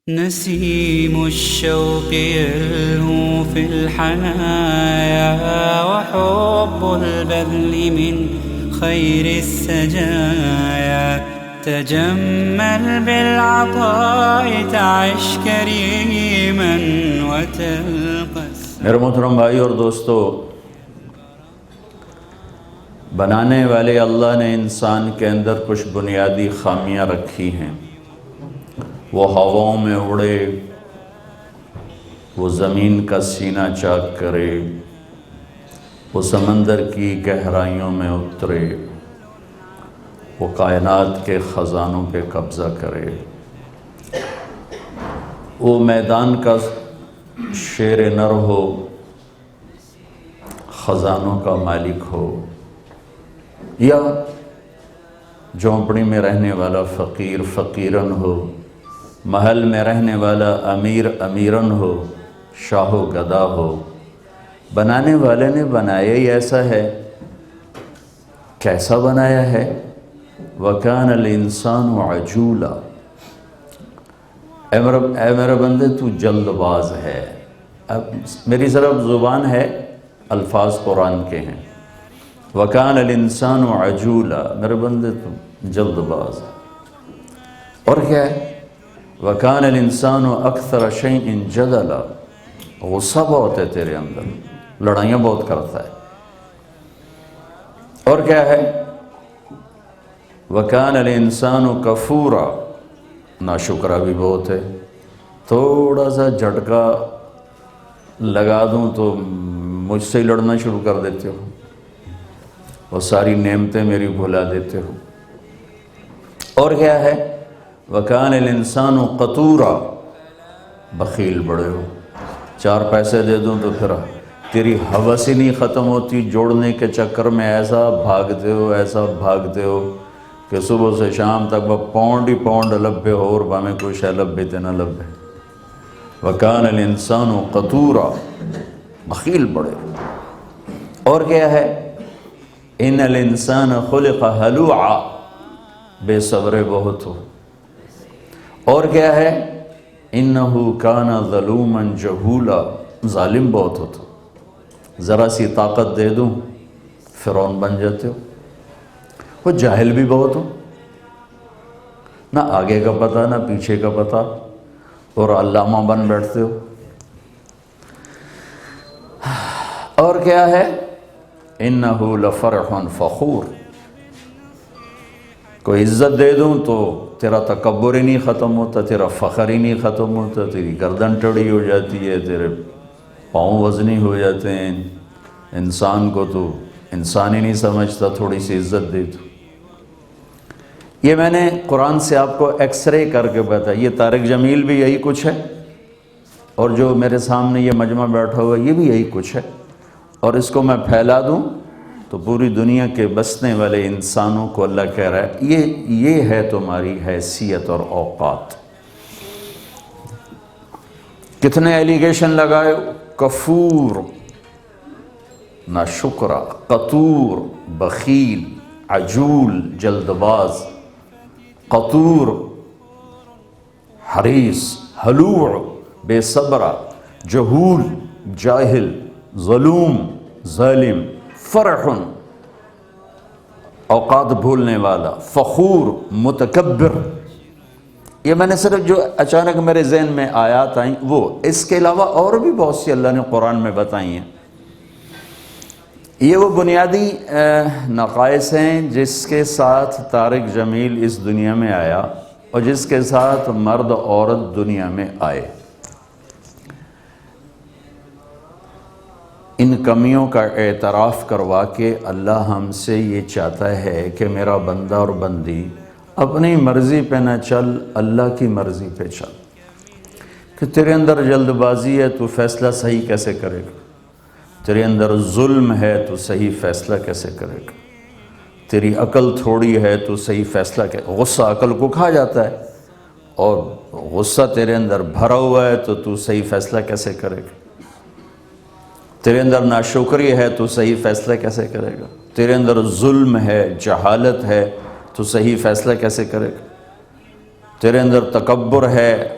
نسيم الشوق يلهو في الحنايا وحب البذل من خير السجايا تجمل بالعطاء تعش كريما وتلقى. میرے محترم بھائی اور دوستو، بنانے والے اللہ نے انسان کے اندر کچھ بنیادی خامیاں رکھی ہیں۔ وہ ہواؤں میں اڑے، وہ زمین کا سینہ چاک کرے، وہ سمندر کی گہرائیوں میں اترے، وہ کائنات کے خزانوں پہ قبضہ کرے، وہ میدان کا شیر نر ہو، خزانوں کا مالک ہو، یا جھونپڑی میں رہنے والا فقیر فقیرن ہو، محل میں رہنے والا امیر امیرن ہو، شاہ و گدا ہو۔ بنانے والے نے بنایا ہی ایسا ہے۔ کیسا بنایا ہے؟ وَكَانَ الْإِنسَانُ عَجُولًا۔ اے میرے بندے، تو جلد باز ہے۔ اب میری طرف زبان ہے، الفاظ قرآن کے ہیں۔ وَكَانَ الْإِنسَانُ عَجُولًا، میرے بندے تو جلد باز ہے۔ اور کیا ہے؟ وَكَانَ الْإِنسَانُ أَكْثَرَ شَيْءٍ جَدَلًا، غصہ بہت ہے تیرے اندر، لڑائیاں بہت کرتا ہے۔ اور کیا ہے؟ وَكَانَ الْإِنسَانُ كَفُورًا، ناشکرا بھی بہت ہے۔ تھوڑا سا جھٹکا لگا دوں تو مجھ سے لڑنا شروع کر دیتے ہو، وہ ساری نعمتیں میری بھلا دیتے ہو۔ اور کیا ہے؟ وَكَانَ الْإِنسَانُ قَتُورًا، بخیل بڑے ہو۔ چار پیسے دے دوں تو پھر تیری ہوس ہی نہیں ختم ہوتی، جوڑنے کے چکر میں ایسا بھاگتے ہو کہ صبح سے شام تک وہ پاؤنڈ ہی پاؤنڈ لبے ہو اور ہمیں کچھ ہے لبے تینا لبے۔ وَكَانَ الْإِنسَانُ قَتُورًا، بخیل بڑے ہو۔ اور کیا ہے؟ إِنَّ الْإِنسَانَ خُلِقَ هَلُوعًا، بے صبر بہت ہو۔ اور کیا ہے؟ إِنَّهُ كَانَ ظَلُومًا جَهُولًا، ظالم بہت ہو تو ذرا سی طاقت دے دوں فرعون بن جاتے ہو۔ وہ جاہل بھی بہت ہو، نہ آگے کا پتہ نہ پیچھے کا پتہ، اور علامہ بن بیٹھتے ہو۔ اور کیا ہے؟ إِنَّهُ لَفَرْحٌ فَخُورٌ، کوئی عزت دے دوں تو تیرا تکبر ہی نہیں ختم ہوتا، تیرا فخر ہی نہیں ختم ہوتا، تیری گردن ٹیڑھی ہو جاتی ہے، تیرے پاؤں وزنی ہو جاتے ہیں، انسان کو تو انسان ہی نہیں سمجھتا تھوڑی سی عزت دے تو۔ یہ میں نے قرآن سے آپ کو ایکس رے کر کے بتایا۔ یہ طارق جمیل بھی یہی کچھ ہے، اور جو میرے سامنے یہ مجمع بیٹھا ہوا یہ بھی یہی کچھ ہے، اور اس کو میں پھیلا دوں تو پوری دنیا کے بسنے والے انسانوں کو اللہ کہہ رہا ہے یہ ہے تمہاری حیثیت اور اوقات۔ کتنے ایلیگیشن لگائے؟ کفور، ناشکرا، قطور، بخیل، عجول، جلد باز، قطور، حریص، ہلوع، بے صبرہ، جہول، جاہل، ظلوم، ظالم، فرح، اوقات بھولنے والا، فخور، متکبر۔ یہ میں نے صرف جو اچانک میرے ذہن میں آیات آئیں وہ، اس کے علاوہ اور بھی بہت سی اللہ نے قرآن میں بتائی ہیں۔ یہ وہ بنیادی نقائص ہیں جس کے ساتھ طارق جمیل اس دنیا میں آیا اور جس کے ساتھ مرد عورت دنیا میں آئے۔ ان کمیوں کا اعتراف کروا کے اللہ ہم سے یہ چاہتا ہے کہ میرا بندہ اور بندی اپنی مرضی پہ نہ چل، اللہ کی مرضی پہ چل۔ کہ تیرے اندر جلد بازی ہے تو فیصلہ صحیح کیسے کرے گا؟ تیرے اندر ظلم ہے تو صحیح فیصلہ کیسے کرے گا؟ تیری عقل تھوڑی ہے تو صحیح فیصلہ غصہ عقل کو کھا جاتا ہے، اور غصہ تیرے اندر بھرا ہوا ہے تو صحیح فیصلہ کیسے کرے گا؟ تیرے اندر ناشکری ہے تو صحیح فیصلہ کیسے کرے گا؟ تیرے اندر ظلم ہے، جہالت ہے تو صحیح فیصلہ کیسے کرے گا؟ تیرے اندر تکبر ہے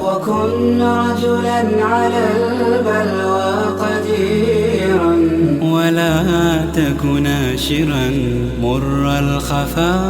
وكن رجلا على البلوى قديرا ولا تك ناشرا مر الخفايا.